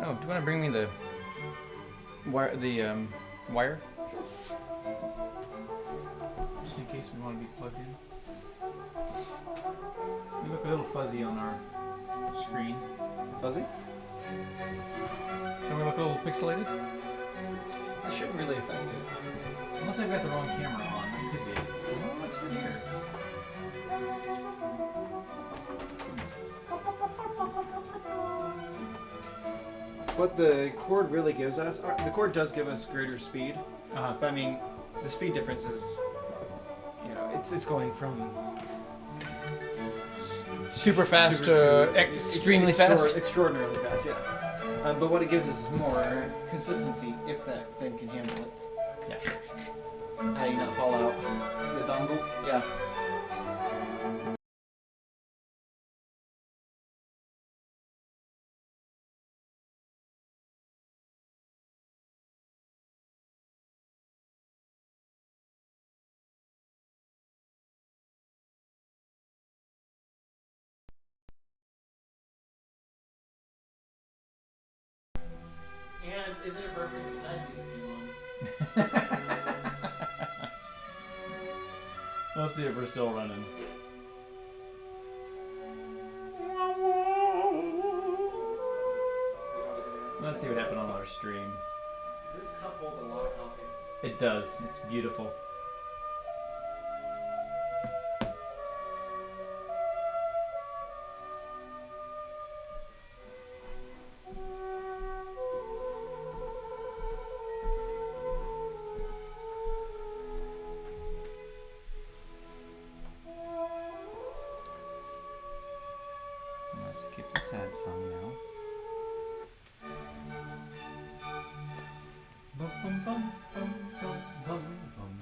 Oh, do you want to bring me the wire? Wire? Sure. Just in case we want to be plugged in. We look a little fuzzy on our screen. Fuzzy? Don't we look a little pixelated? It shouldn't really affect it. Unless I've got the wrong camera on. It could be. Oh, what's good here? What the cord really gives us, the cord does give us greater speed, but I mean, the speed difference is, you know, it's going from super fast to extremely fast? Extraordinarily fast, yeah. But what it gives us is more consistency, if that thing can handle it. Yeah. How you not fall out? The dongle? Yeah. And isn't it perfect the side music came on? Let's see if we're still running. Let's see what happened on our stream. This cup holds a lot of coffee. It does. It's beautiful. Let's skip the sad song now. Bum, bum, bum, bum, bum, bum, bum.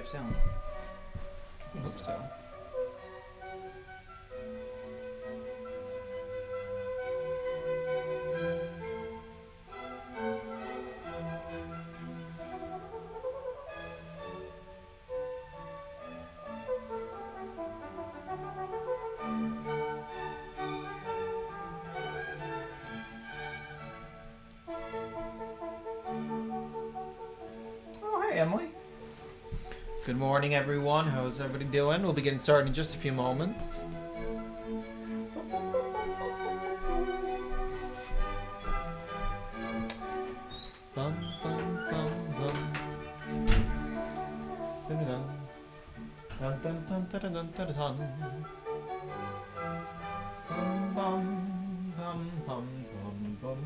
Sound. I hope so. Oh, hi, Emily. Good morning, everyone. How's everybody doing? We'll be getting started in just a few moments. Bum, bum, bum, bum. Dun-dun-dun. Dun-dun-dun-dun-dun-dun-dun. Bum, bum, bum, bum, bum, bum.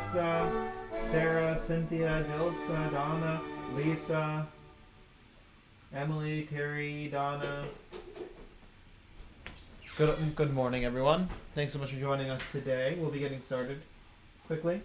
Lisa, Sarah, Cynthia, Dilsa, Donna, Lisa, Emily, Terry, Donna. Good morning, everyone. Thanks so much for joining us today. We'll be getting started quickly.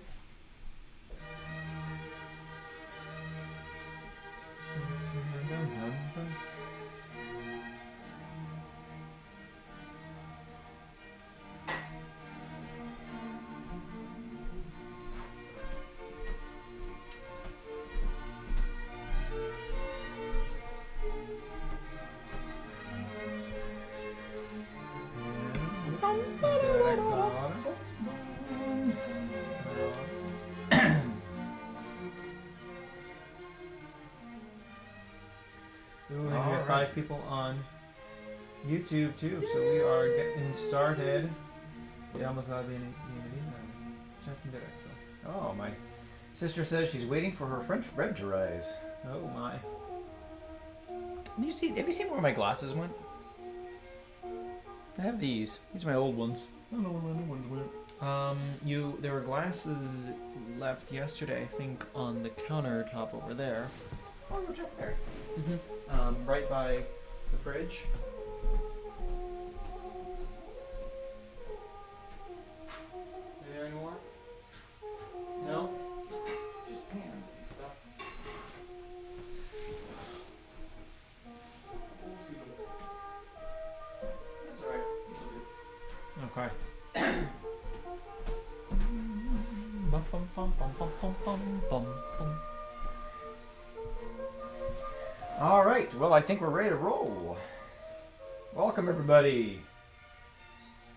We have 5 people on YouTube too, so we are getting started. We almost got to be in checking direct though. Oh, my sister says she's waiting for her French bread to rise. Oh my! Have you seen where my glasses went? I have these. These are my old ones. I don't know where my new ones went. There were glasses left yesterday, I think, on the countertop over there. Oh, go check there. Right by the fridge. Are there any more? No? Just pans and stuff. That's alright. Okay. Bum, bum, bum, bum, bum, bum, bum, bum, bum. All right. Well, I think we're ready to roll. Welcome, everybody.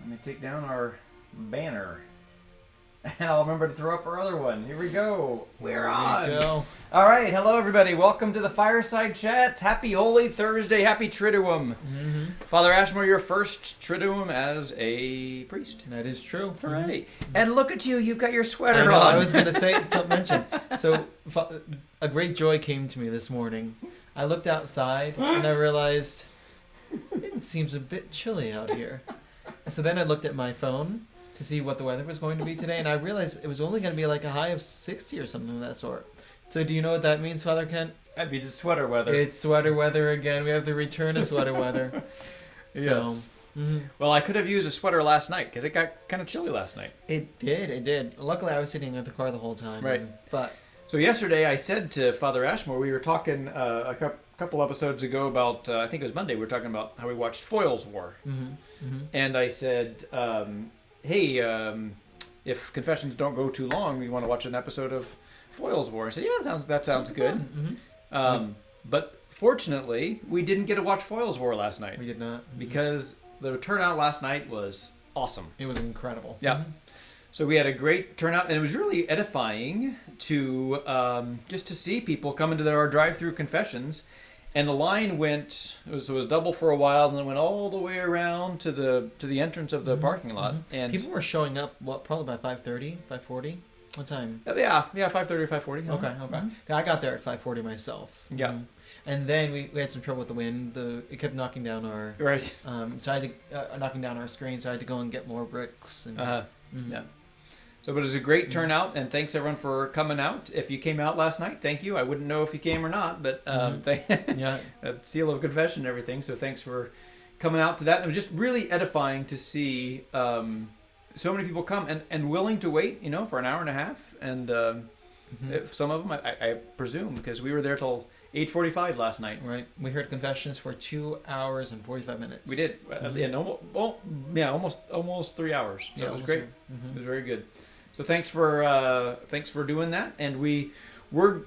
Let me take down our banner. And I'll remember to throw up our other one. Here we go. We're on. Go. All right. Hello, everybody. Welcome to the Fireside Chat. Happy Holy Thursday. Happy Triduum. Mm-hmm. Father Ashmore, your first Triduum as a priest. That is true. All right. And look at you. You've got your I sweater know, on. I was going to say, to mention. So, a great joy came to me this morning. I looked outside and I realized it seems a bit chilly out here. So then I looked at my phone to see what the weather was going to be today, and I realized it was only going to be like a high of 60 or something of that sort. So do you know what that means, Father Kent? That'd be just sweater weather. It's sweater weather again. We have the return of sweater weather. So, yes. Well, I could have used a sweater last night because it got kind of chilly last night. It did. Luckily, I was sitting in the car the whole time. Right. But so yesterday I said to Father Ashmore, we were talking a couple episodes ago about, I think it was Monday, we were talking about how we watched Foyle's War. And I said, hey, if confessions don't go too long, we want to watch an episode of Foyle's War. I said, yeah, that sounds good. But fortunately, we didn't get to watch Foyle's War last night. We did not. Because the turnout last night was awesome. It was incredible. Yeah. So we had a great turnout, and it was really edifying to just to see people come into our drive-through confessions. And the line went, it was double for a while, and then went all the way around to the entrance of the parking lot. And people were showing up, probably by 5:30, 5:40? What time? Yeah, 5:30 or 5:40. Okay. I got there at 5:40 myself. Yeah. And then we had some trouble with the wind. It kept knocking down our... Right. So I had to... knocking down our screen, so I had to go and get more bricks. And, Yeah. So, but it was a great turnout, and thanks everyone for coming out. If you came out last night, thank you. I wouldn't know if you came or not, but yeah, a seal of confession and everything. So thanks for coming out to that. It was just really edifying to see so many people come and willing to wait, for an hour and a half. And if some of them, I presume, because we were there till 8:45 last night. Right. We heard confessions for 2 hours and 45 minutes. We did. Almost 3 hours. So yeah, it was great. It was very good. So thanks for doing that, and we're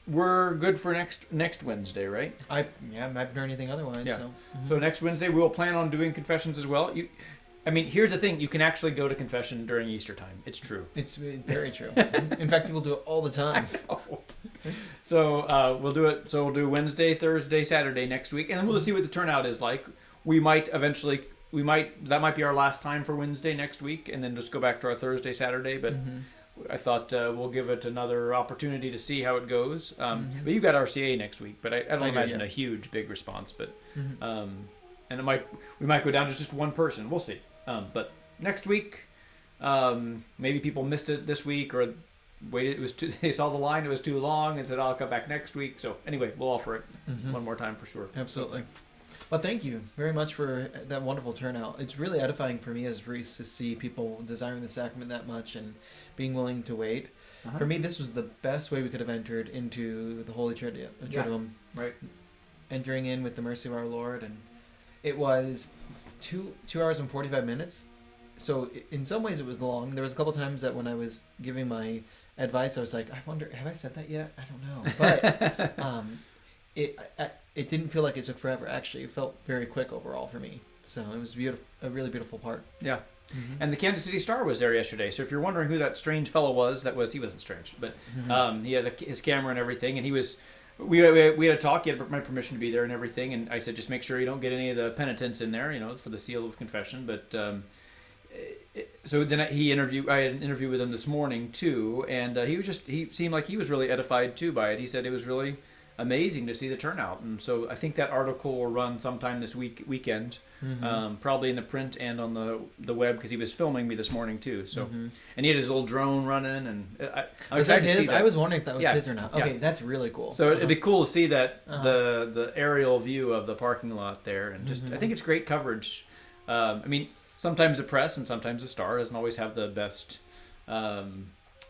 good for next Wednesday, right? I haven't heard anything otherwise. Yeah. So, so next Wednesday we will plan on doing confessions as well. Here's the thing: you can actually go to confession during Easter time. It's true. It's very true. In fact, people do it all the time. So we'll do it. So we'll do Wednesday, Thursday, Saturday next week, and then we'll see what the turnout is like. That might be our last time for Wednesday next week, and then just go back to our Thursday, Saturday. But I thought we'll give it another opportunity to see how it goes. But you've got RCA next week, but I don't imagine a huge, big response. But and we might go down to just one person. We'll see. But next week, maybe people missed it this week, or waited. It was they saw the line. It was too long, and said, "I'll come back next week." So anyway, we'll offer it one more time for sure. Absolutely. Well, thank you very much for that wonderful turnout. It's really edifying for me as a priest to see people desiring the sacrament that much and being willing to wait. For me, this was the best way we could have entered into the Holy Triduum. Right. Entering in with the mercy of our Lord, and it was 2 hours and 45 minutes. So in some ways it was long. There was a couple times that when I was giving my advice, I was like, I wonder, have I said that yet? I don't know. But it didn't feel like it took forever. Actually, it felt very quick overall for me. So it was beautiful, a really beautiful part. Yeah. And the Kansas City Star was there yesterday. So if you're wondering who that strange fellow was, he wasn't strange, but he had his camera and everything, and he was. We had a talk. He had my permission to be there and everything, and I said, just make sure you don't get any of the penitents in there, for the seal of confession. But so then I had an interview with him this morning too, and he seemed like he was really edified too by it. He said it was really amazing to see the turnout, and so I think that article will run sometime this weekend, probably in the print and on the web, because he was filming me this morning too. So, and he had his little drone running, and I was excited to see that. I was wondering if that was his or not. Okay, that's really cool. So it'd be cool to see that the aerial view of the parking lot there, and just I think it's great coverage. I mean, sometimes the press and sometimes the Star doesn't always have the best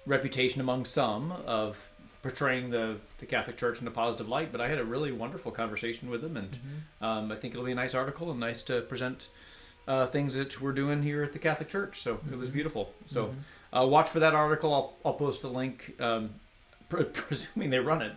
reputation among some of portraying the Catholic Church in a positive light, but I had a really wonderful conversation with him, and I think it'll be a nice article and nice to present things that we're doing here at the Catholic Church. So it was beautiful. So watch for that article. I'll post a link, presuming they run it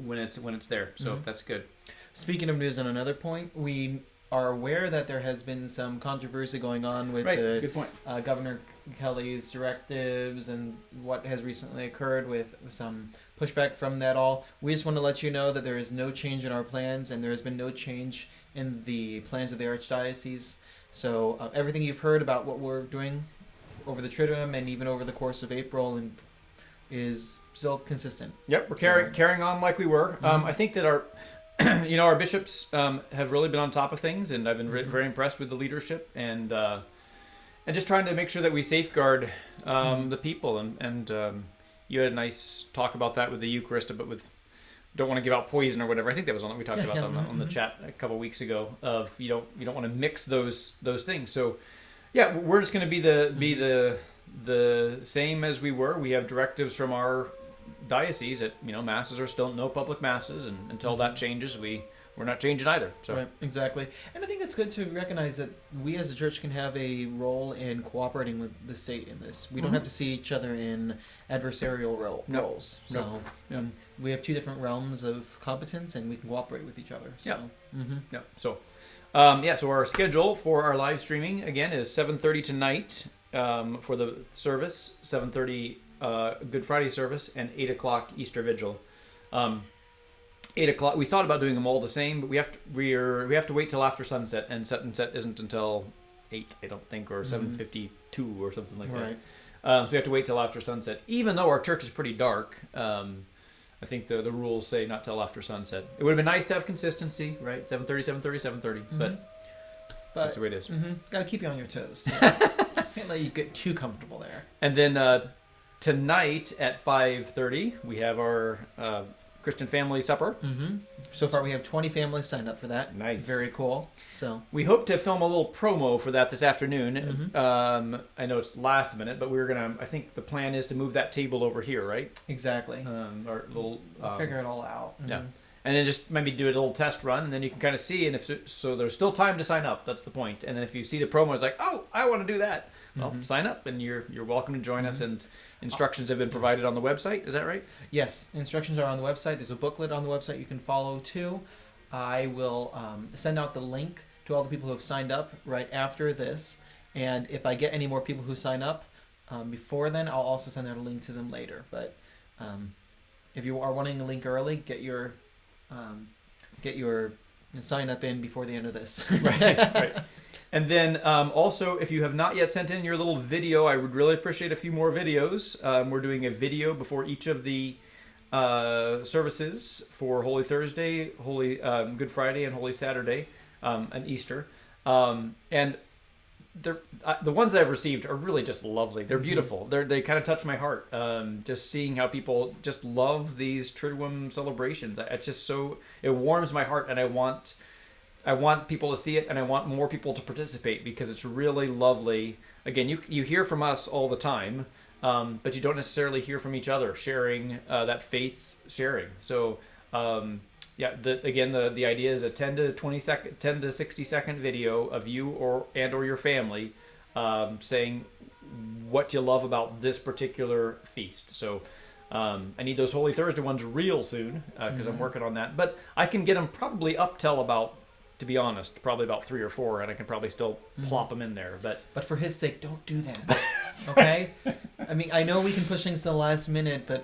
when it's there. So that's good. Speaking of news on another point, we are aware that there has been some controversy going on with good point. Governor Kelly's directives and what has recently occurred with some pushback from that all. We just want to let you know that there is no change in our plans, and there has been no change in the plans of the Archdiocese. So everything you've heard about what we're doing over the Triduum and even over the course of April is still consistent. Yep, we're carrying on like we were. I think that our our bishops have really been on top of things, and I've been very impressed with the leadership, and just trying to make sure that we safeguard the people. And you had a nice talk about that with the Eucharist, but don't want to give out poison or whatever. I think that was on we talked about on the chat a couple of weeks ago. Of you don't want to mix those things. So yeah, we're just going to be the same as we were. We have directives from our diocese that masses are still no public masses, and until that changes, we're not changing either. So right, exactly. And I think it's good to recognize that we as a church can have a role in cooperating with the state in this. We don't have to see each other in adversarial roles. So we have two different realms of competence, and we can cooperate with each other. So. Yeah. So so our schedule for our live streaming again is 7:30 tonight for the service, 7:30 Good Friday service, and 8 o'clock Easter Vigil. 8 o'clock. We thought about doing them all the same, but we have to wait till after sunset, and sunset isn't until 8, I don't think, or 7:52 or something like that. So we have to wait till after sunset. Even though our church is pretty dark, I think the rules say not till after sunset. It would have been nice to have consistency, right? 7:30, but that's the way it is. Got to keep you on your toes. Can't let you get too comfortable there. And then tonight at 5:30, we have our Christian family supper. So far, we have 20 families signed up for that. Nice. Very cool. So we hope to film a little promo for that this afternoon. I know it's last minute, but I think the plan is to move that table over here, right? Exactly. Our little figure it all out. Yeah. And then just maybe do a little test run, and then you can kind of see. And so there's still time to sign up. That's the point. And then if you see the promo, it's like, oh, I want to do that. Well, sign up, and you're welcome to join us. And instructions have been provided on the website. Is that right? Yes, instructions are on the website. There's a booklet on the website you can follow too. I will send out the link to all the people who have signed up right after this. And if I get any more people who sign up before then, I'll also send out a link to them later. But if you are wanting a link early, get your sign up in before the end of this. Right. And then also, if you have not yet sent in your little video, I would really appreciate a few more videos. We're doing a video before each of the services for Holy Thursday, Holy Good Friday, and Holy Saturday, and Easter. And the ones I've received are really just lovely. They're beautiful. They kind of touch my heart. Just seeing how people just love these Triduum celebrations. It's just it warms my heart, and I want people to see it, and I want more people to participate because it's really lovely. Again, you hear from us all the time, but you don't necessarily hear from each other sharing that faith sharing. So. The idea is a 10 to 60 second video of you or your family saying what you love about this particular feast. So I need those Holy Thursday ones real soon because I'm working on that. But I can get them probably up till about, to be honest, probably about 3 or 4, and I can probably still plop them in there. But for his sake, don't do that. Okay? I mean, I know we can push things to the last minute, but...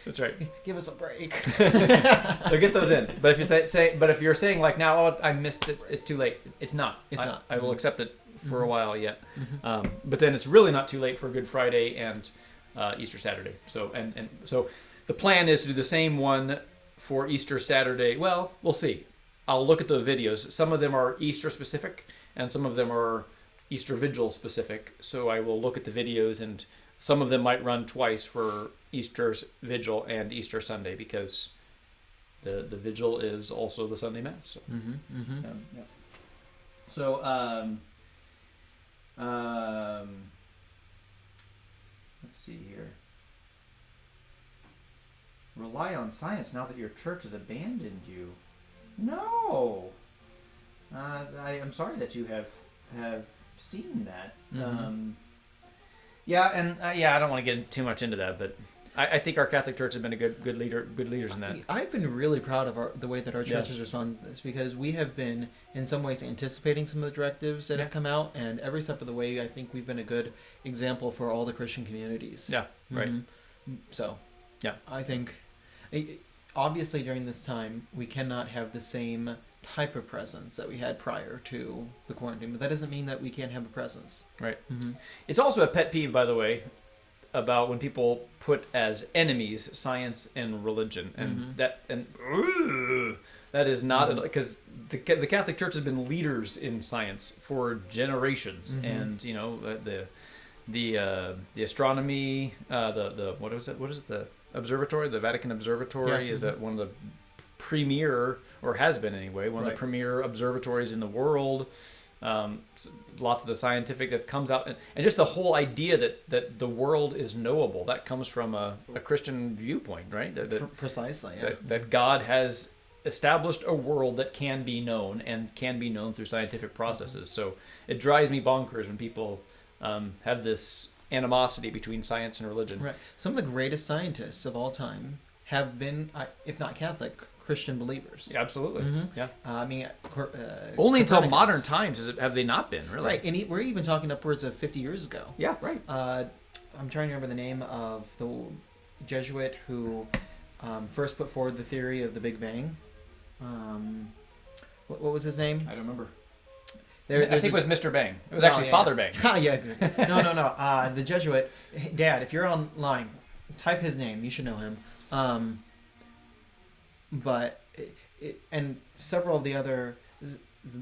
That's right. Give us a break. So get those in. But if you're saying like now, oh, I missed it, it's too late. It's not. It's not. I will accept it for a while yet. But then it's really not too late for Good Friday and Easter Saturday. So so the plan is to do the same one for Easter Saturday. Well, we'll see. I'll look at the videos. Some of them are Easter specific, and some of them are Easter Vigil specific. So I will look at the videos, and some of them might run twice for Easter's Vigil and Easter Sunday because the Vigil is also the Sunday Mass. So, yeah. So let's see here. Rely on science now that your church has abandoned you. No. I'm sorry that you have seen that. I don't want to get too much into that, but I think our Catholic Church has been a good leaders in that. I've been really proud of the way that our church has responded to this because we have been, in some ways, anticipating some of the directives that have come out, and every step of the way, I think we've been a good example for all the Christian communities. Yeah, right. So, yeah, I think, obviously, during this time, we cannot have the same type of presence that we had prior to the quarantine, but that doesn't mean that we can't have a presence. Right. It's also a pet peeve, by the way, about when people put as enemies science and religion, and that is not because the Catholic Church has been leaders in science for generations, and the astronomy, the what is it, the observatory, the Vatican Observatory is one of the premier, or has been anyway, one of the premier observatories in the world. Lots of the scientific that comes out, and just the whole idea that the world is knowable, that comes from a Christian viewpoint, right? Precisely. That God has established a world that can be known, and can be known through scientific processes. So it drives me bonkers when people have this animosity between science and religion. Right. Some of the greatest scientists of all time have been, if not Catholic, Christian believers. Yeah, absolutely. Yeah. I mean, only until modern times have they not been, really. Right, and we're even talking upwards of 50 years ago. Yeah, right. I'm trying to remember the name of the Jesuit who first put forward the theory of the Big Bang. What was his name? I don't remember. I think it was Mr. Bang. It was actually Father Bang. Yeah, exactly. No. The Jesuit. Dad, if you're online, type his name. You should know him. But and several of the other,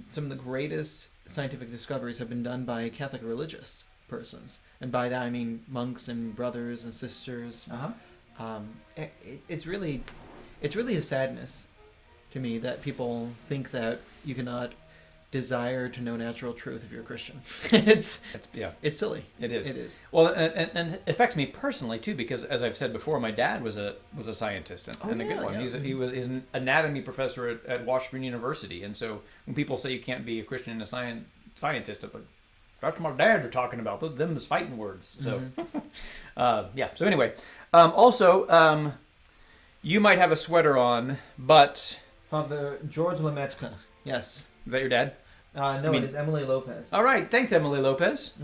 some of the greatest scientific discoveries have been done by Catholic religious persons, and by that I mean monks and brothers and sisters. It's really a sadness to me that people think that you cannot desire to know natural truth if you're a Christian. It's silly. It is. It is. Well, and it affects me personally too, because as I've said before, my dad was a scientist and a good one. Yeah. He's an anatomy professor at Washburn University, and so when people say you can't be a Christian and a scientist, but that's what my dad are talking about. Them is fighting words. So, So anyway, also, you might have a sweater on, but Father George Lemaitre. Yes. Is that your dad? No, it is Emily Lopez. All right, thanks, Emily Lopez.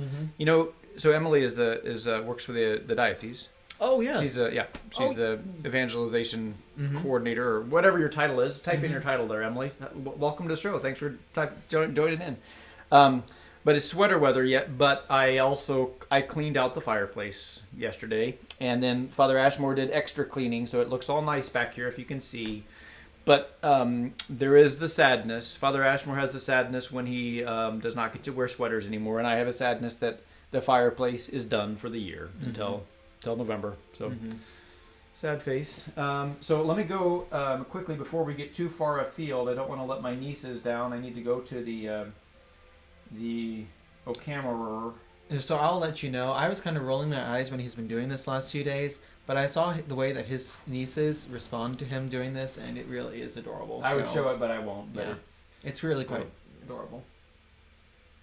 So Emily works for the diocese. Oh yes. She's the evangelization coordinator, or whatever your title is. Type in your title there, Emily. Welcome to the show. Thanks for joining in. But it's sweater weather yet. But I cleaned out the fireplace yesterday, and then Father Ashmore did extra cleaning, so it looks all nice back here if you can see. But there is the sadness. Father Ashmore has the sadness when he does not get to wear sweaters anymore, and I have a sadness that the fireplace is done for the year until November. So sad face. So let me go quickly before we get too far afield. I don't want to let my nieces down. I need to go to the O'Camerer. So I'll let you know. I was kind of rolling my eyes when he's been doing this last few days, but I saw the way that his nieces respond to him doing this, and it really is adorable. I would show it, but I won't. But yeah, it's really quite adorable.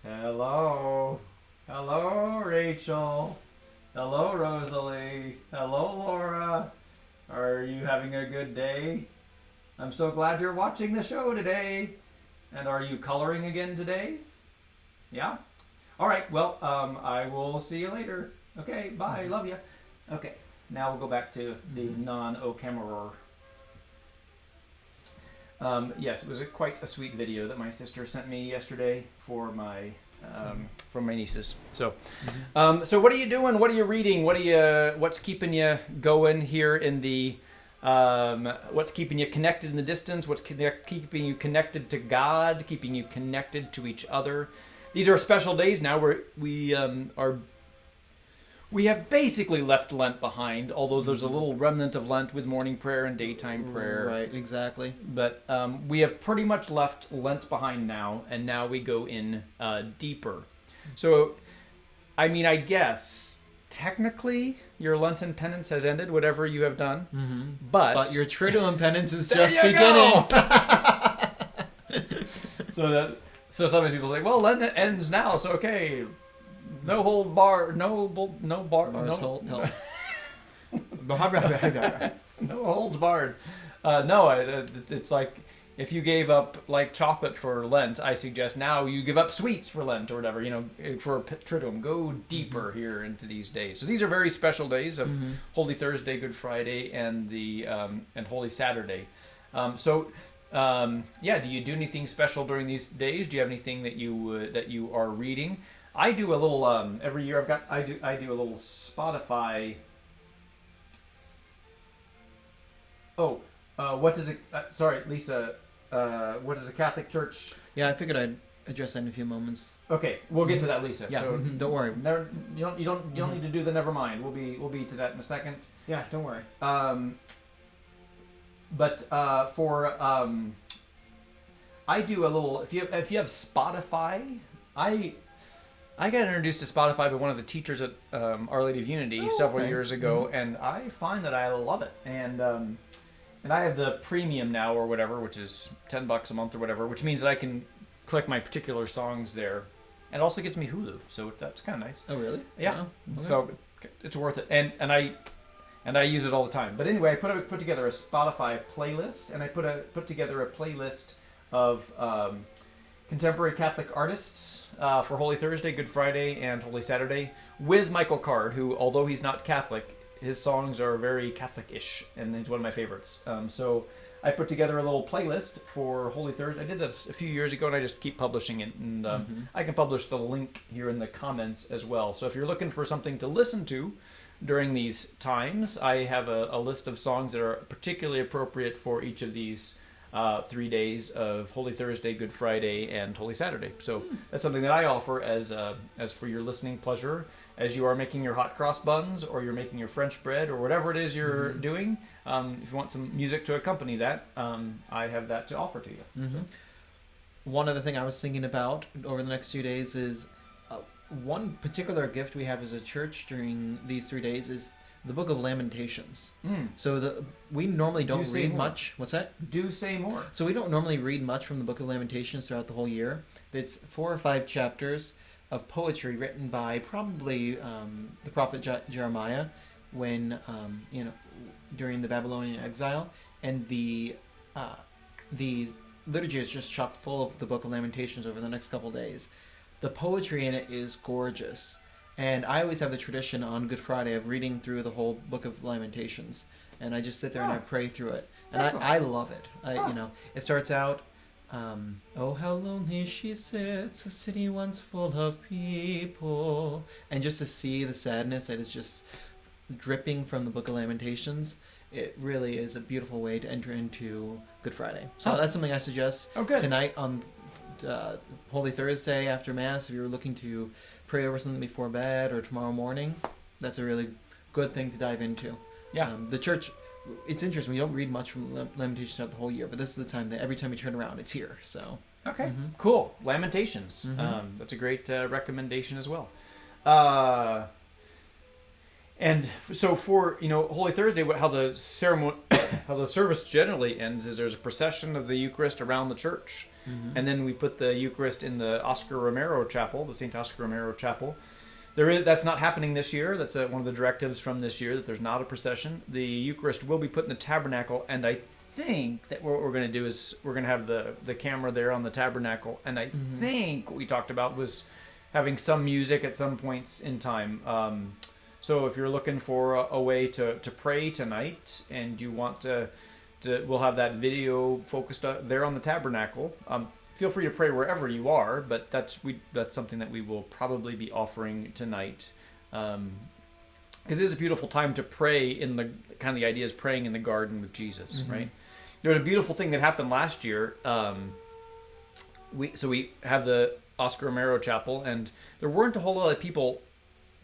Hello. Hello, Rachel. Hello, Rosalie. Hello, Laura. Are you having a good day? I'm so glad you're watching the show today. And are you coloring again today? Yeah? All right, well, I will see you later. Okay, bye. Love you. Okay, now we'll go back to the non-O'Camerer. Yes, it was quite a sweet video that my sister sent me yesterday for my from my nieces. So, so what are you doing? What are you reading? What's keeping you going here in the? What's keeping you connected in the distance? What's keeping you connected to God? Keeping you connected to each other? These are special days now where we have basically left Lent behind, although there's a little remnant of Lent with morning prayer and daytime prayer. Right, exactly. But we have pretty much left Lent behind now, and now we go in deeper. So, I mean, I guess technically your Lenten penance has ended, whatever you have done. But your Triduum penance is there just you beginning. So sometimes people say, "Well, Lent ends now, so okay, no hold bar, no holds barred." No, it's like if you gave up like chocolate for Lent, I suggest now you give up sweets for Lent or whatever. You know, for Triduum, go deeper here into these days. So these are very special days of Holy Thursday, Good Friday, and the and Holy Saturday. Do you do anything special during these days? Do you have anything that you are reading? I do a little every year. I do a little Spotify. Oh, what does it? Sorry, Lisa. What does a Catholic Church? Yeah, I figured I'd address that in a few moments. Okay, we'll get to that, Lisa. Yeah, so don't worry. You don't need to do the never mind. We'll be to that in a second. Yeah, don't worry. But I do a little. If you have Spotify, I got introduced to Spotify by one of the teachers at Our Lady of Unity several years ago, and I find that I love it. And I have the premium now or whatever, which is $10 a month or whatever, which means that I can click my particular songs there, and it also gets me Hulu, so that's kind of nice. Oh, really? Yeah. Oh, okay. So it's worth it, and I use it all the time. But anyway, I put together a Spotify playlist, and I put together a playlist of contemporary Catholic artists for Holy Thursday, Good Friday, and Holy Saturday with Michael Card, who, although he's not Catholic, his songs are very Catholic-ish, and he's one of my favorites. So I put together a little playlist for Holy Thursday. I did that a few years ago, and I just keep publishing it. And I can publish the link here in the comments as well. So if you're looking for something to listen to during these times, I have a list of songs that are particularly appropriate for each of these 3 days of Holy Thursday, Good Friday, and Holy Saturday. So that's something that I offer as for your listening pleasure, as you are making your hot cross buns, or you're making your French bread, or whatever it is you're doing. If you want some music to accompany that, I have that to offer to you. So. One other thing I was thinking about over the next few days is one particular gift we have as a church during these 3 days is the Book of Lamentations. So we normally don't read much. What's that? Do say more. So we don't normally read much from the Book of Lamentations throughout the whole year. It's 4 or 5 chapters of poetry written by probably the prophet Jeremiah when during the Babylonian exile, and the liturgy is just chock full of the Book of Lamentations over the next couple days. The poetry in it is gorgeous. And I always have the tradition on Good Friday of reading through the whole Book of Lamentations, and I just sit there and I pray through it, and I love it. It starts out, "Oh, how lonely she sits, a city once full of people," and just to see the sadness that is just dripping from the Book of Lamentations, it really is a beautiful way to enter into Good Friday. So that's something I suggest tonight on Holy Thursday after Mass. If you're looking to pray over something before bed or tomorrow morning, that's a really good thing to dive into. Yeah. The church, it's interesting. We don't read much from Lamentations throughout the whole year, but this is the time that every time you turn around, it's here. So. Okay. Cool. Lamentations. That's a great recommendation as well. And so for Holy Thursday, how the ceremony, how the service generally ends is there's a procession of the Eucharist around the church, and then we put the Eucharist in the Oscar Romero Chapel, the St. Oscar Romero Chapel. That's not happening this year. That's one of the directives from this year, that there's not a procession. The Eucharist will be put in the tabernacle, and I think that what we're going to do is we're going to have the camera there on the tabernacle, and I think what we talked about was having some music at some points in time. So if you're looking for a way to pray tonight, and you want to we'll have that video focused there on the tabernacle. Feel free to pray wherever you are, but that's something that we will probably be offering tonight, because it is a beautiful time to pray in the kind of the idea is praying in the garden with Jesus, right? There was a beautiful thing that happened last year. We have the Oscar Romero Chapel, and there weren't a whole lot of people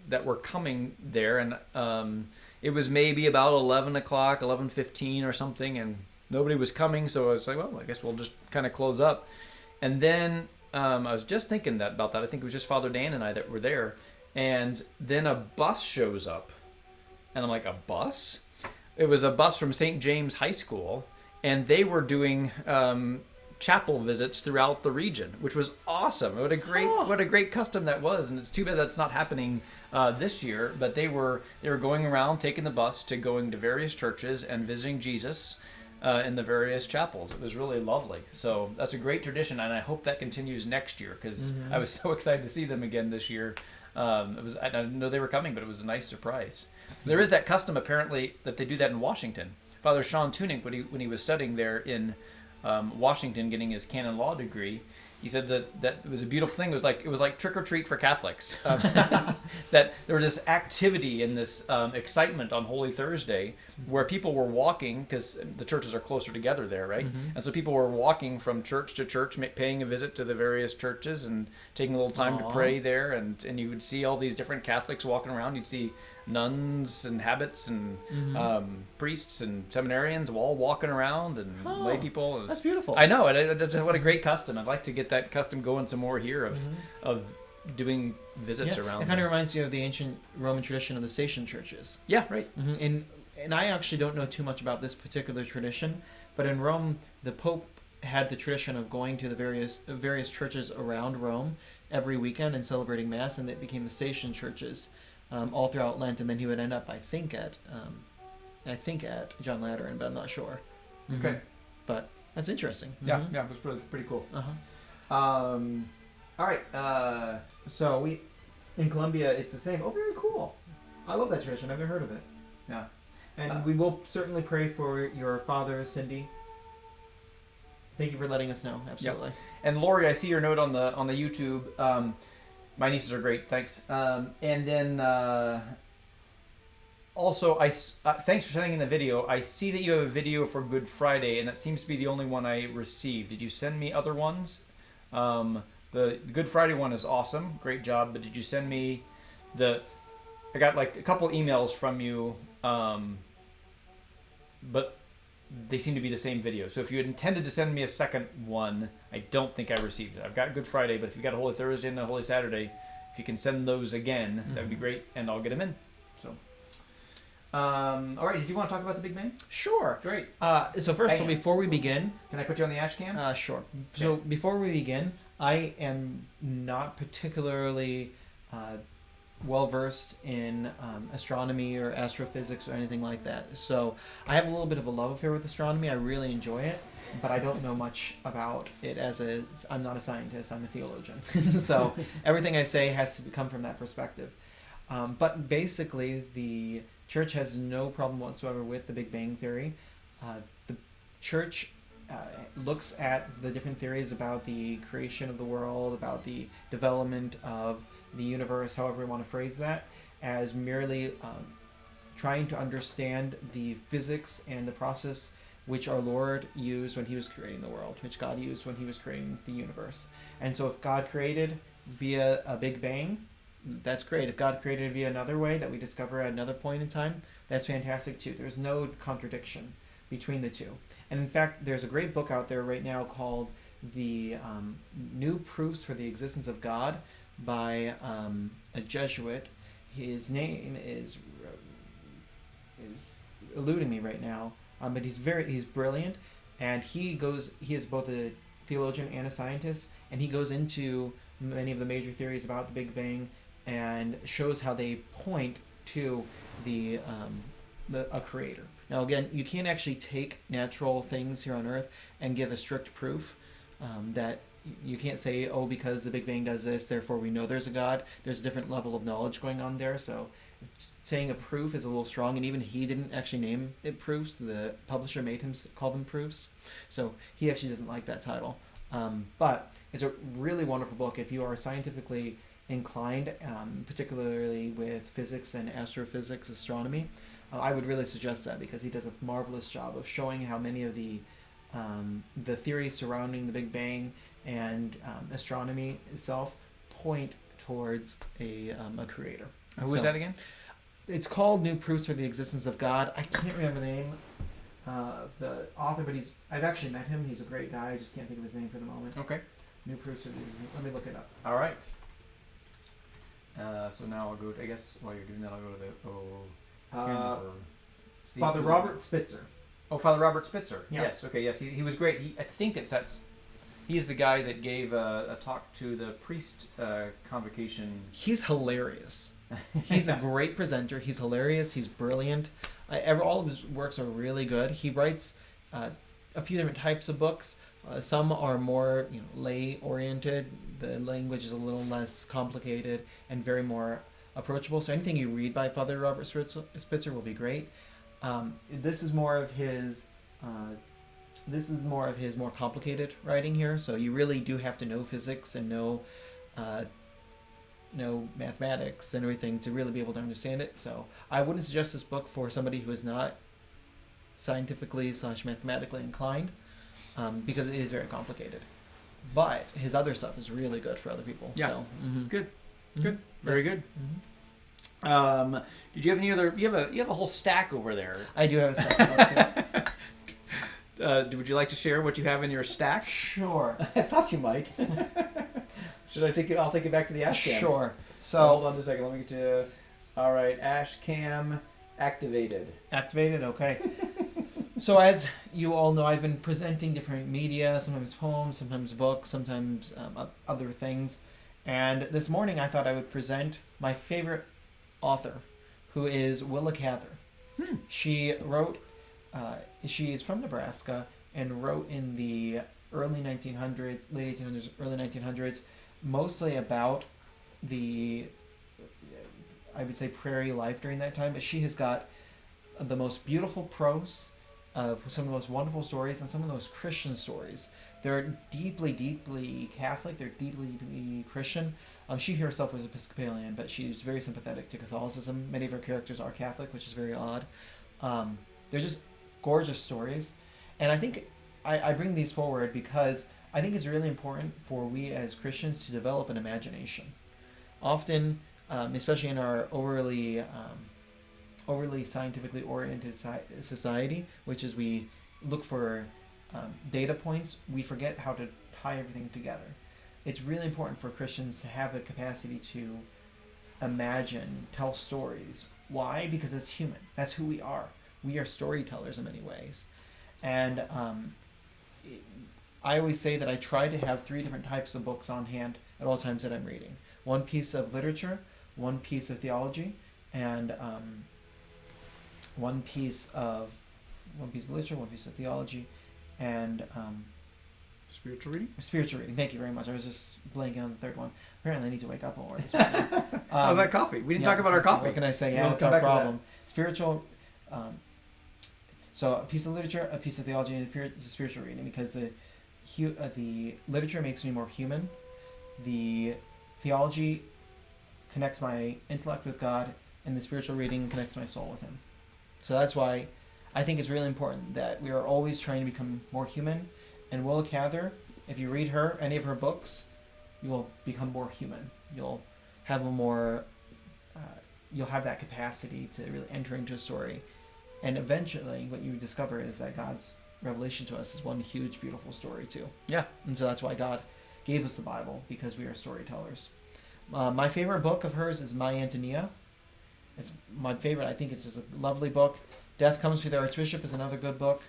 that were coming there, and it was maybe about 11 o'clock, 11:15 or something, and nobody was coming, so I was like, well, I guess we'll just kind of close up. And then I was just thinking about that. I think it was just Father Dan and I that were there, and then a bus shows up, and I'm like, a bus? It was a bus from St. James High School, and they were doing chapel visits throughout the region, which was awesome. What a great custom that was, and it's too bad that's not happening this year. But they were going around taking the bus to going to various churches and visiting Jesus in the various chapels. It was really lovely. So that's a great tradition, and I hope that continues next year, because I was so excited to see them again this year. I didn't know they were coming, but it was a nice surprise. There is that custom apparently that they do that in Washington. Father Sean Tunick, when he was studying there in Washington, getting his canon law degree, he said that it was a beautiful thing. It was like trick or treat for Catholics. That there was this activity and this excitement on Holy Thursday where people were walking, because the churches are closer together there, right? And so people were walking from church to church, paying a visit to the various churches and taking a little time to pray there. And you would see all these different Catholics walking around. You'd see nuns and habits and priests and seminarians all walking around, and lay people. That's beautiful. I know. What a great custom. I'd like to get that custom going some more here of doing visits around. It kind of reminds you of the ancient Roman tradition of the station churches. Yeah, right. And I actually don't know too much about this particular tradition, but in Rome, the Pope had the tradition of going to the various churches around Rome every weekend and celebrating Mass, and it became the station churches all throughout Lent, and then he would end up, I think at John Lateran, but I'm not sure. Okay, but that's interesting. Yeah, it was pretty cool. All right. So we in Colombia, it's the same. Oh, very cool. I love that tradition. I've never heard of it. Yeah. And we will certainly pray for your father, Cindy. Thank you for letting us know. Absolutely. Yep. And Lori, I see your note on the YouTube. My nieces are great. Thanks. And then also, thanks for sending in the video. I see that you have a video for Good Friday, and that seems to be the only one I received. Did you send me other ones? The Good Friday one is awesome. Great job. But did you send me I got like a couple emails from you, but they seem to be the same video. So if you had intended to send me a second one, I don't think I received it. I've got Good Friday, but if you got a Holy Thursday and a Holy Saturday, if you can send those again, that would be great, and I'll get them in. So, all right. Did you want to talk about the Big Bang? Sure. Great. So first, before we begin, can I put you on the ash cam? Sure. Okay. So before we begin, I am not particularly well versed in astronomy or astrophysics or anything like that. So I have a little bit of a love affair with astronomy. I really enjoy it, but I don't know much about it I'm not a scientist, I'm a theologian. So everything I say has to come from that perspective. But basically, the church has no problem whatsoever with the Big Bang Theory. The church looks at the different theories about the creation of the world, about the development of the universe, however we want to phrase that, as merely trying to understand the physics and the process which our Lord used when he was creating the world, which God used when he was creating the universe. And so if God created via a Big Bang, that's great. If God created via another way that we discover at another point in time, that's fantastic too. There's no contradiction between the two. And in fact, there's a great book out there right now called The New Proofs for the Existence of God by a Jesuit. His name is eluding me right now, but he's brilliant, and he is both a theologian and a scientist, and he goes into many of the major theories about the Big Bang and shows how they point to a creator. Now again, you can't actually take natural things here on Earth and give a strict proof that you can't say, oh, because the Big Bang does this, therefore we know there's a God. There's a different level of knowledge going on there, so saying a proof is a little strong, and even he didn't actually name it proofs. The publisher made him call them proofs, so he actually doesn't like that title. But it's a really wonderful book if you are scientifically inclined, particularly with physics and astrophysics, astronomy. I would really suggest that because he does a marvelous job of showing how many of the theories surrounding the Big Bang and astronomy itself point towards a creator. Who is that again? It's called New Proofs for the Existence of God. I can't remember the name of the author, but I've actually met him. He's a great guy. I just can't think of his name for the moment. Okay. New Proofs for the Existence. Let me look it up. All right. So now I'll go. I guess while you're doing that, I'll go to the. Father Robert Spitzer. Oh, Father Robert Spitzer. Yeah. Yes. Okay. Yes, he was great. I think he's the guy that gave a talk to the priest convocation. He's hilarious. He's a great presenter. He's hilarious. He's brilliant. All of his works are really good. He writes a few different types of books. Some are more lay oriented. The language is a little less complicated and very more approachable. So anything you read by Father Robert Spitzer will be great. This is more of his more complicated writing here. So you really do have to know physics and know mathematics and everything to really be able to understand it. So I wouldn't suggest this book for somebody who is not scientifically / mathematically inclined, because it is very complicated. But his other stuff is really good for other people. Yeah. So, Good. Very good. Did you have any other? You have a whole stack over there. I do have a stack. Would you like to share what you have in your stack? Sure. I thought you might. Should I take it? I'll take it back to the ash cam. Sure. So hold on just a second. Let me get to. All right, ash cam activated. Activated. Okay. So as you all know, I've been presenting different media, sometimes poems, sometimes books, sometimes other things. And this morning I thought I would present my favorite author, who is Willa Cather. She wrote. She is from Nebraska and wrote in the early 1900s, late 1800s, early 1900s, mostly about the, I would say, prairie life during that time. But she has got the most beautiful prose, some of the most wonderful stories, and some of the most Christian stories. They're deeply, deeply Catholic. They're deeply, deeply Christian. She herself was Episcopalian, but she's very sympathetic to Catholicism. Many of her characters are Catholic, which is very odd. They're just gorgeous stories. And I think I bring these forward because I think it's really important for we as Christians to develop an imagination. Often, especially in our overly scientifically oriented society, which is we look for data points, we forget how to tie everything together. It's really important for Christians to have the capacity to imagine, tell stories. Why? Because it's human. That's who we are. We are storytellers in many ways. And I always say that I try to have 3 different types of books on hand at all times that I'm reading. One piece of literature, one piece of theology, and one piece of literature, one piece of theology, and spiritual reading. Spiritual reading. Thank you very much. I was just blanking on the third one. Apparently, I need to wake up more this morning. How's that coffee? We didn't talk about our coffee. What can I say? Yeah, We'll it's come our back to problem. Spiritual. So a piece of literature, a piece of theology, and a spiritual reading, because the literature makes me more human. The theology connects my intellect with God, and the spiritual reading connects my soul with Him. So that's why I think it's really important that we are always trying to become more human. And Willa Cather, if you read any of her books, you will become more human. You'll have you'll have that capacity to really enter into a story. And eventually what you discover is that God's revelation to us is one huge, beautiful story too. Yeah. And so that's why God gave us the Bible, because we are storytellers. My favorite book of hers is My Antonia. It's my favorite. I think it's just a lovely book. Death Comes to the Archbishop is another good book.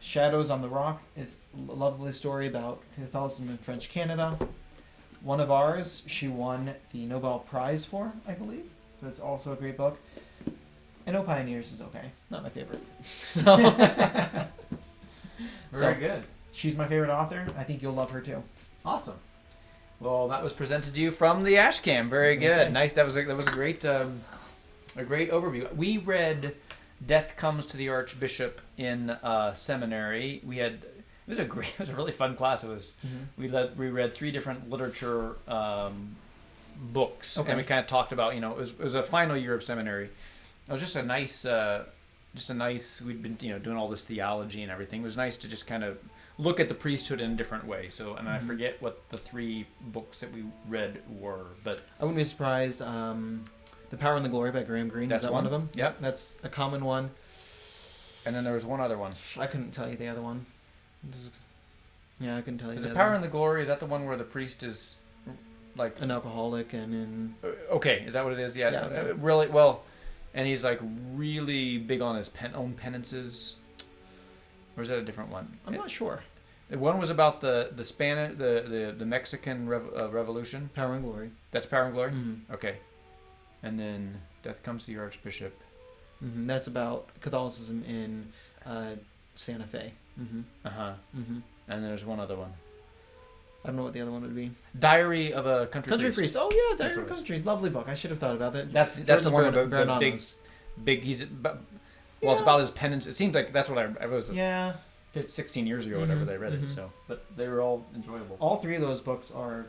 Shadows on the Rock is a lovely story about Catholicism in French Canada. One of ours, she won the Nobel Prize for, I believe. So it's also a great book. And O Pioneers is okay. Not my favorite. Very good. She's my favorite author. I think you'll love her too. Awesome. Well, that was presented to you from the Ashcam. Very good. Nice. That was a great overview. We read Death Comes to the Archbishop in seminary. It was a really fun class. It was we read 3 different literature books, and we kind of talked about, it was a final year of seminary. It was just a nice we'd been doing all this theology and everything. It was nice to just kind of look at the priesthood in a different way. So, and I forget what the 3 books that we read were, but I wouldn't be surprised. The Power and the Glory by Graham Greene. Is that one of them? Yep, that's a common one. And then there was one other one. I couldn't tell you the other one. Yeah, I couldn't tell you. Is the Power and the Glory? Is that the one where the priest is like an alcoholic and okay? Is that what it is? Yeah. Really well. And he's like really big on his own penances. Or is that a different one? I'm not sure. One was about the Mexican Revolution. Power and Glory. That's Power and Glory? Mm-hmm. Okay. And then Death Comes to the Archbishop. Mm-hmm. That's about Catholicism in Santa Fe. Mm-hmm. Uh-huh. Mm-hmm. And there's one other one. I don't know what the other one would be. Diary of a Country Priest. Oh yeah, Diary of a Country Priest. Lovely book. I should have thought about that. That's the one about the big. It's about his penance. It seems like that's what I was. Yeah. 16 years ago, whatever they read it. So, but they were all enjoyable. All 3 of those books are.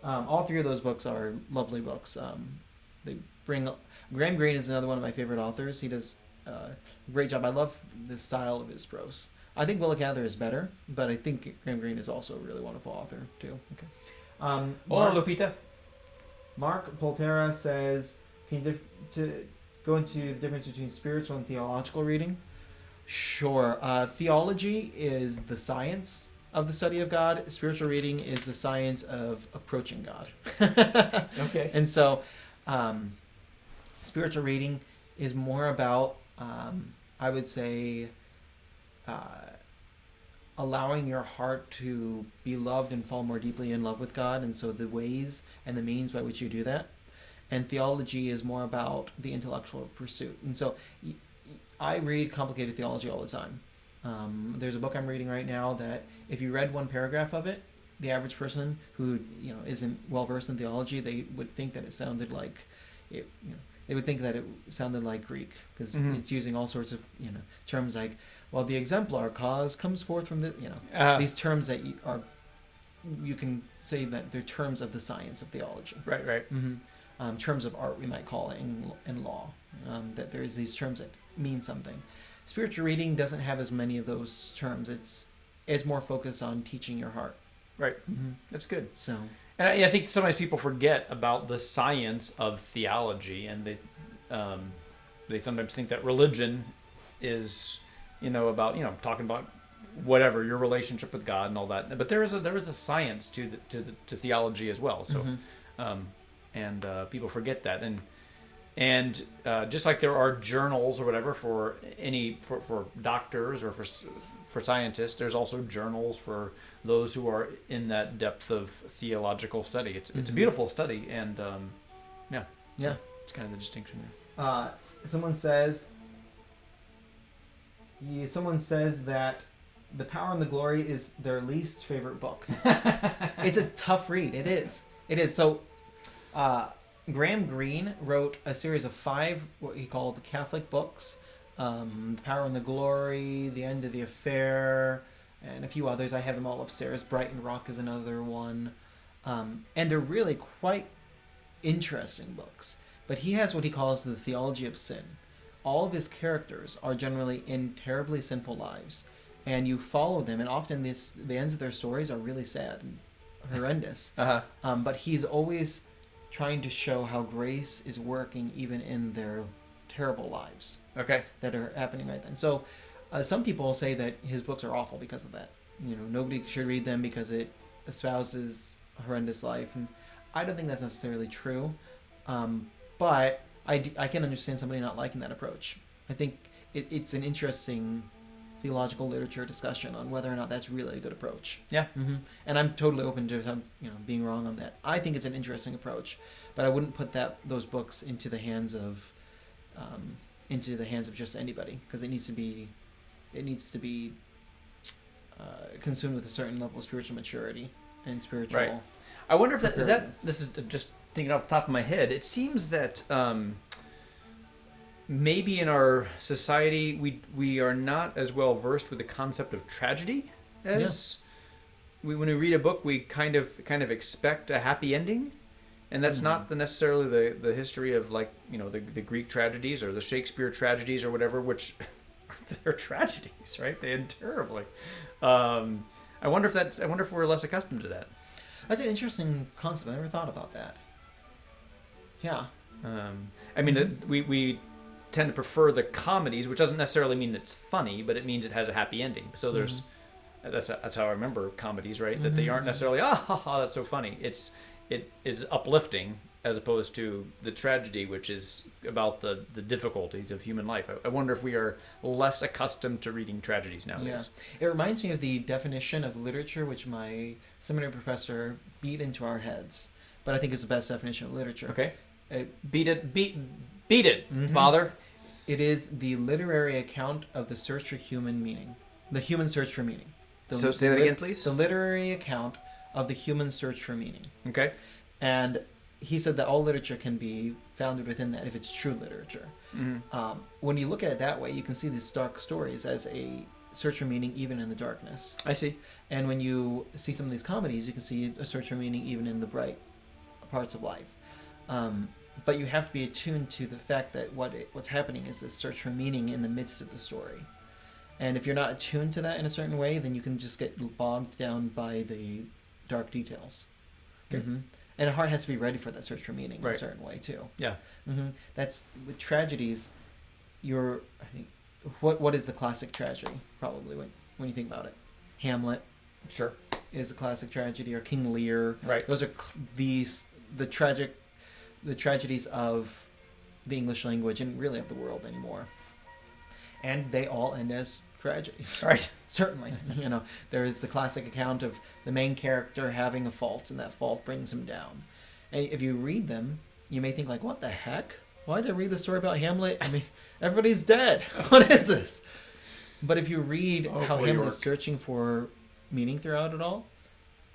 Lovely books. They bring. Graham Greene is another one of my favorite authors. He does a great job. I love the style of his prose. I think Willa Cather is better, but I think Graham Greene is also a really wonderful author too. Okay. Hola, Lupita. Mark Poltera says, "Can you go into the difference between spiritual and theological reading?" Sure. Theology is the science of the study of God. Spiritual reading is the science of approaching God. Okay. And so, spiritual reading is more about, I would say, allowing your heart to be loved and fall more deeply in love with God, and so the ways and the means by which you do that. And theology is more about the intellectual pursuit. And so I read complicated theology all the time. There's a book I'm reading right now that if you read one paragraph of it, the average person who isn't well versed in theology, they would think that it sounded like they would think that it sounded like Greek, because it's using all sorts of terms like, well, the exemplar cause comes forth from the these terms that you can say that they're terms of the science of theology. Right. Mm-hmm. Terms of art, we might call it in law. That there's these terms that mean something. Spiritual reading doesn't have as many of those terms. It's more focused on teaching your heart. Right. Mm-hmm. That's good. So. And I think sometimes people forget about the science of theology, and they sometimes think that religion is, about talking about whatever your relationship with God and all that. But there is a science to theology as well. So, people forget that, and just like there are journals or whatever for doctors or for scientists, there's also journals for those who are in that depth of theological study. It's a beautiful study, and it's kind of the distinction there. Someone says that The Power and the Glory is their least favorite book. It's a tough read. It is. So Graham Greene wrote a series of 5 what he called Catholic books. The Power and the Glory, The End of the Affair, and a few others. I have them all upstairs. Brighton Rock is another one. And they're really quite interesting books. But he has what he calls the theology of sin. All of his characters are generally in terribly sinful lives, and you follow them, and often the ends of their stories are really sad and horrendous. But he's always trying to show how grace is working even in their terrible lives. Okay. That are happening right then. So some people say that his books are awful because of that. Nobody should read them because it espouses a horrendous life, and I don't think that's necessarily true. But I can understand somebody not liking that approach. I think it's an interesting theological literature discussion on whether or not that's really a good approach. Yeah. Mm-hmm. And I'm totally open to being wrong on that. I think it's an interesting approach, but I wouldn't put those books into the hands of just anybody, because it needs to be consumed with a certain level of spiritual maturity and spiritual. Right. I wonder if this is just thinking off the top of my head. It seems that maybe in our society we are not as well versed with the concept of tragedy as when we read a book, we kind of expect a happy ending, and that's not necessarily the history of the Greek tragedies or the Shakespeare tragedies or whatever, which they're tragedies, right? They end terribly. I wonder if we're less accustomed to that. That's an interesting concept. I never thought about that. Yeah. I mean, we tend to prefer the comedies, which doesn't necessarily mean it's funny, but it means it has a happy ending. So there's that's how I remember comedies, right? That they aren't necessarily that's so funny. It is uplifting as opposed to the tragedy, which is about the difficulties of human life. I wonder if we are less accustomed to reading tragedies nowadays. Yeah. It reminds me of the definition of literature, which my seminary professor beat into our heads, but I think it's the best definition of literature. Okay. Beat it, Father. It is the literary account of the search for human meaning. The human search for meaning. So say that again, please. The literary account of the human search for meaning. Okay. And he said that all literature can be founded within that if it's true literature. Mm-hmm. When you look at it that way, you can see these dark stories as a search for meaning even in the darkness. I see. And when you see some of these comedies, you can see a search for meaning even in the bright parts of life. But you have to be attuned to the fact that what's happening is this search for meaning in the midst of the story. And if you're not attuned to that in a certain way, then you can just get bogged down by the dark details. Okay. Mm-hmm. And the heart has to be ready for that search for meaning in a certain way too. Yeah. Mm-hmm. That's with tragedies. What is the classic tragedy? Probably when you think about it, Hamlet. Sure. Is a classic tragedy, or King Lear. Right. Those are the tragedies of the English language and really of the world anymore. And they all end as tragedies. Right. Certainly. There is the classic account of the main character having a fault, and that fault brings him down. And if you read them, you may think what the heck? Why did I read the story about Hamlet? I mean, everybody's dead. What is this? But if you read how Hamlet is searching for meaning throughout it all,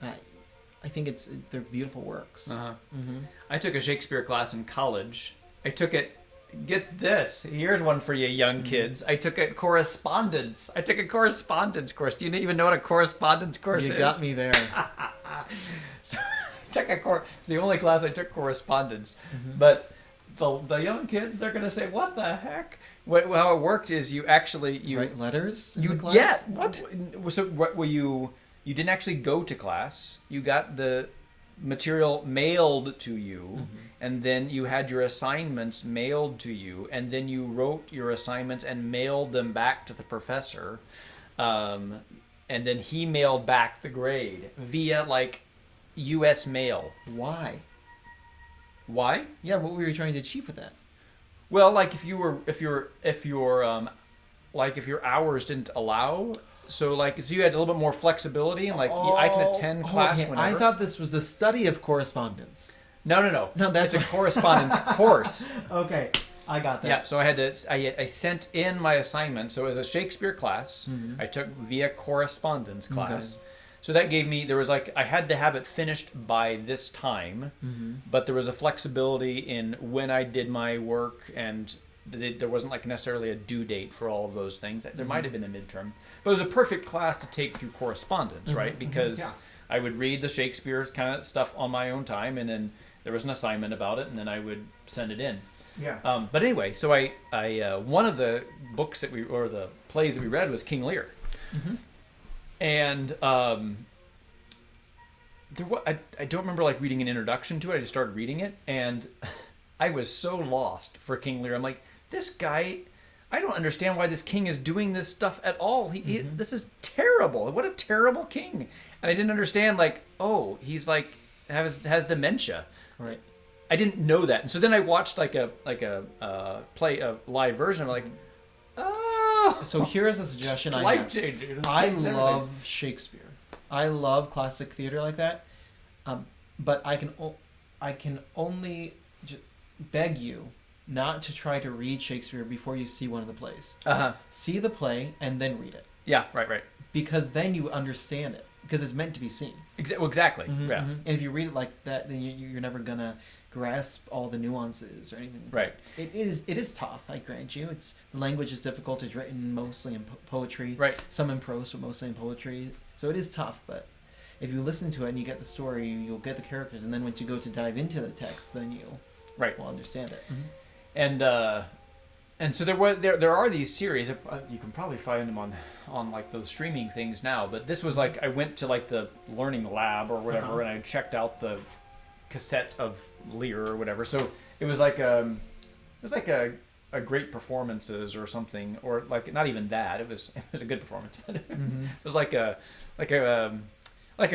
I think they're beautiful works. Uh-huh. Mm-hmm. I took a Shakespeare class in college. I took it. Get this. Here's one for you young kids. I took a correspondence. I took a correspondence course. Do you even know what a correspondence course is? You got me there. So I took it's the only class I took correspondence. Mm-hmm. But the young kids, they're going to say, what the heck? How it worked is you write letters in the class? Yeah. What? So what were you didn't actually go to class. You got the material mailed to you, and then you had your assignments mailed to you, and then you wrote your assignments and mailed them back to the professor, and then he mailed back the grade via U.S. mail. Why? Yeah, what were you trying to achieve with that? Well, if your hours didn't allow. So you had a little bit more flexibility, and I can attend class whenever. I thought this was the study of correspondence. No. That's a correspondence course. Okay, I got that. Yeah, so I sent in my assignment. So as a Shakespeare class, I took via correspondence class. Okay. So that gave me, I had to have it finished by this time, but there was a flexibility in when I did my work, and there wasn't necessarily a due date for all of those things. There might have been a midterm, but it was a perfect class to take through correspondence, right? Because I would read the Shakespeare kind of stuff on my own time, and then there was an assignment about it, and then I would send it in. Yeah. But anyway, so I one of the books or the plays that we read was King Lear, and I don't remember like reading an introduction to it. I just started reading it, and I was so lost for King Lear. I'm like, this guy, I don't understand why this king is doing this stuff at all. This is terrible. What a terrible king. And I didn't understand, like, oh, he's like has dementia. Right. I didn't know that. And so then I watched like a live version. I'm like, oh. So here's a suggestion I have. Life-changing. I love Shakespeare. I love classic theater like that. But I can only beg you not to try to read Shakespeare before you see one of the plays. See the play and then read it. Yeah, right. Because then you understand it. Because it's meant to be seen. Exactly. Yeah. And if you read it like that, then you're never gonna grasp all the nuances or anything. Right. It is tough. I grant you. The language is difficult. It's written mostly in poetry. Right. Some in prose, but mostly in poetry. So it is tough. But if you listen to it and you get the story, you'll get the characters. And then once you go to dive into the text, then you will understand it. And so there are these series. You can probably find them on like those streaming things now. But this was like I went to like the learning lab or whatever, and I checked out the cassette of Lear or whatever. So it was like a great performances or something, or like not even that. It was a good performance, but it was like a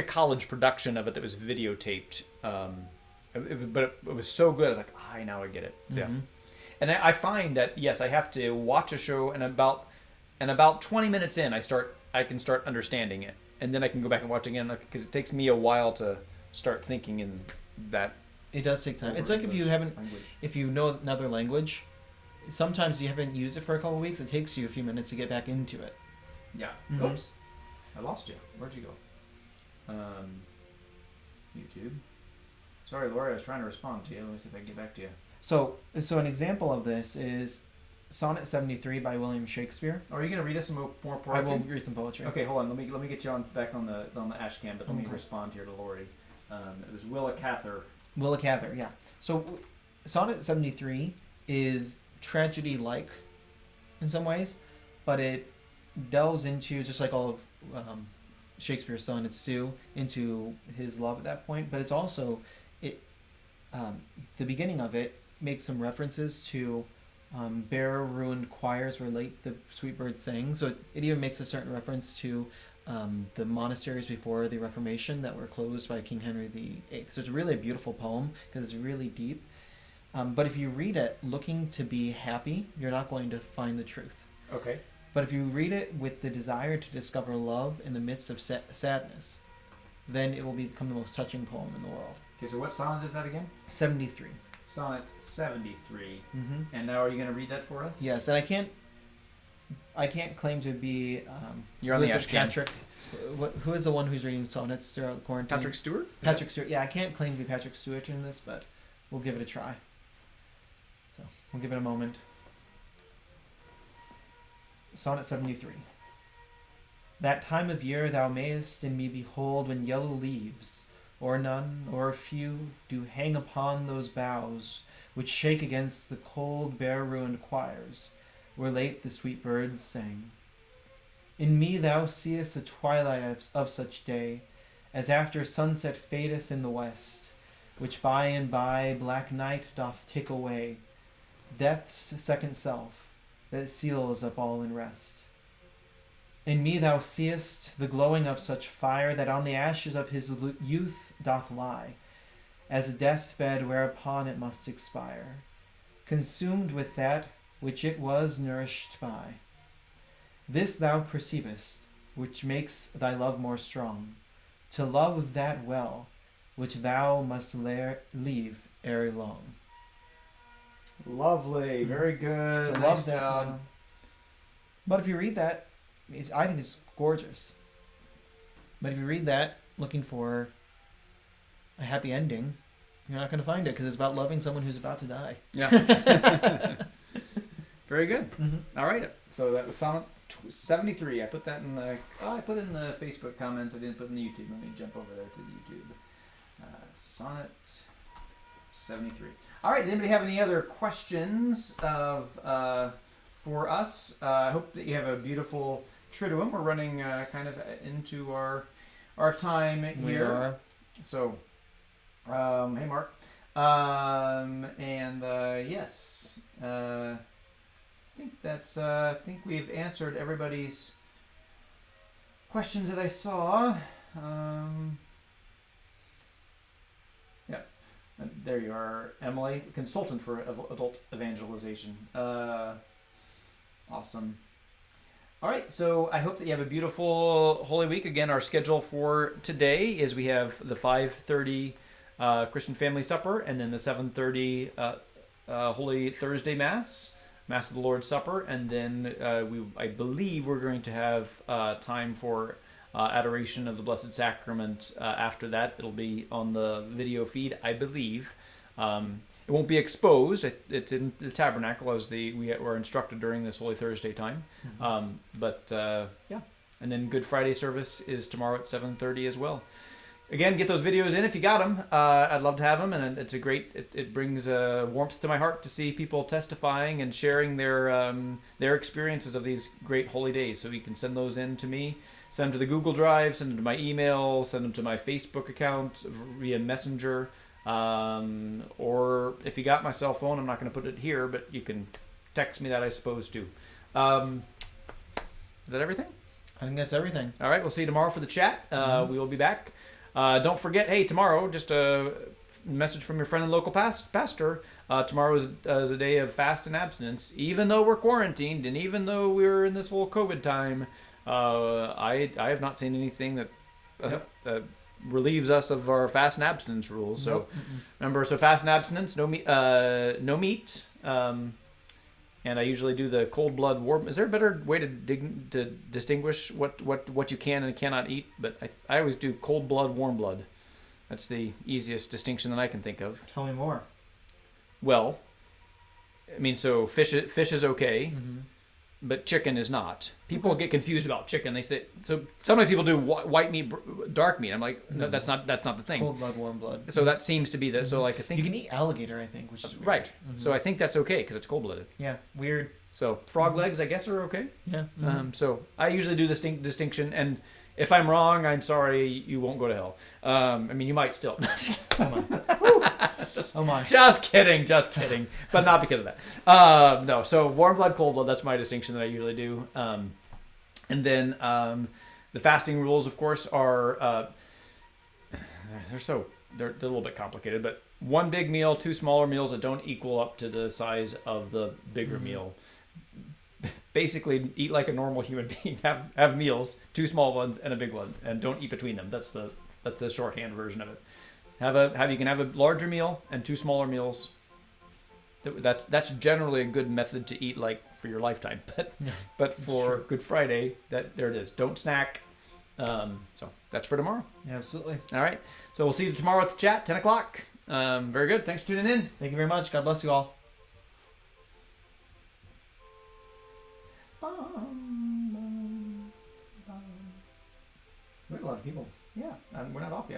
college production of it that was videotaped. But it was so good. I was like, now I get it. Yeah. And I find that yes, I have to watch a show, and about 20 minutes in, I can start understanding it, and then I can go back and watch again because it takes me a while to start thinking in that. It does take time. It's like if you know another language, sometimes you haven't used it for a couple of weeks. It takes you a few minutes to get back into it. Yeah. Oops, I lost you. Where'd you go? YouTube. Sorry, Laura. I was trying to respond to you. Let me see if I can get back to you. So an example of this is Sonnet 73 by William Shakespeare. Are you going to read us some more poetry? I will read some poetry. Okay, hold on. Let me get you back on the ash can, but let me respond here to Lori. It was Willa Cather. Willa Cather, yeah. So Sonnet 73 is tragedy-like in some ways, but it delves into, just like all of Shakespeare's sonnets do, into his love at that point. But it's also the beginning of it makes some references to bare ruined choirs where late the sweet birds sang. So it even makes a certain reference to the monasteries before the Reformation that were closed by King Henry VIII. So it's really a beautiful poem because it's really deep. But if you read it looking to be happy, you're not going to find the truth. Okay. But if you read it with the desire to discover love in the midst of sadness, then it will become the most touching poem in the world. Okay, so what sonnet is that again? 73. Sonnet 73. And now are you going to read that for us? Yes, and I can't claim to be. You're on the ash can. Patrick. Who is the one who's reading sonnets throughout the quarantine? Patrick Stewart? Patrick Stewart. Yeah, I can't claim to be Patrick Stewart in this, but we'll give it a try. So we'll give it a moment. Sonnet 73. That time of year thou mayest in me behold, when yellow leaves, or none, or a few, do hang upon those boughs, which shake against the cold, bare ruined choirs, where late the sweet birds sang. In me thou seest the twilight of such day, as after sunset fadeth in the west, which by and by black night doth take away, death's second self, that seals up all in rest. In me thou seest the glowing of such fire, that on the ashes of his youth doth lie, as a deathbed whereupon it must expire, consumed with that which it was nourished by. This thou perceivest, which makes thy love more strong, to love that well, which thou must leave ere long. Lovely, very good. To nice love that job. well. But if you read that, I think it's gorgeous. But if you read that looking for a happy ending, you're not going to find it because it's about loving someone who's about to die. Yeah. Very good. All right. So that was Sonnet 73. I put that in the. Oh, I put it in the Facebook comments. I didn't put it in the YouTube. Let me jump over there to the YouTube. Sonnet 73. All right. Does anybody have any other questions for us? I hope that you have a beautiful Triduum. We're running kind of into our time here. We are. So, hey Mark. Yes. I think we've answered everybody's questions that I saw. Yeah. There you are, Emily, consultant for adult evangelization. Awesome. All right, so I hope that you have a beautiful Holy Week. Again, our schedule for today is we have the 5:30 Christian Family Supper, and then the 7:30 Holy Thursday Mass of the Lord's Supper, and then I believe we're going to have time for adoration of the Blessed Sacrament after that. It'll be on the video feed, I believe. It won't be exposed. It's in the tabernacle as we were instructed during this Holy Thursday time. Yeah. And then Good Friday service is tomorrow at 7:30 as well. Again, get those videos in if you got them. I'd love to have them, and it's a great. It brings warmth to my heart to see people testifying and sharing their experiences of these great holy days. So you can send those in to me, send them to the Google Drive, send them to my email, send them to my Facebook account via Messenger, or if you got my cell phone, I'm not going to put it here, but you can text me that, I suppose, too. Is that everything? I think that's everything. All right, we'll see you tomorrow for the chat. We will be back. Don't forget, hey, tomorrow, just a message from your friend and local pastor. Tomorrow is a day of fast and abstinence. Even though we're quarantined and even though we're in this whole COVID time, I have not seen anything that relieves us of our fast and abstinence rules. So remember, so fast and abstinence, no meat. And I usually do the cold blood warm. Is there a better way to distinguish what you can and cannot eat? But I always do cold blood, warm blood. That's the easiest distinction that I can think of. Tell me more. Well, I mean, so fish is okay, but chicken is not. People get confused about chicken. They say, so sometimes people do white meat, dark meat. I'm like, no, that's not the thing. Cold blood, warm blood. So that seems to be the so like I think you can eat alligator, I think, which is weird. Right. So I think that's okay because it's cold blooded. Yeah, weird. So frog legs, I guess, are okay. Yeah. So I usually do this distinction, and if I'm wrong, I'm sorry. You won't go to hell. I mean, you might still. Come on. Oh my. Just kidding. But not because of that. No. So warm blood, cold blood. That's my distinction that I usually do. And then the fasting rules, of course, are they're a little bit complicated. But one big meal, two smaller meals that don't equal up to the size of the bigger meal. Basically, eat like a normal human being. Have meals, two small ones and a big one, and don't eat between them. That's the shorthand version of it. You can have a larger meal and two smaller meals. That's generally a good method to eat, like for your lifetime. But for Good Friday, there it is. Don't snack. So that's for tomorrow. Yeah, absolutely. All right. So we'll see you tomorrow at the chat, 10 o'clock. Very good. Thanks for tuning in. Thank you very much. God bless you all. We have a lot of people. Yeah, we're not off yet.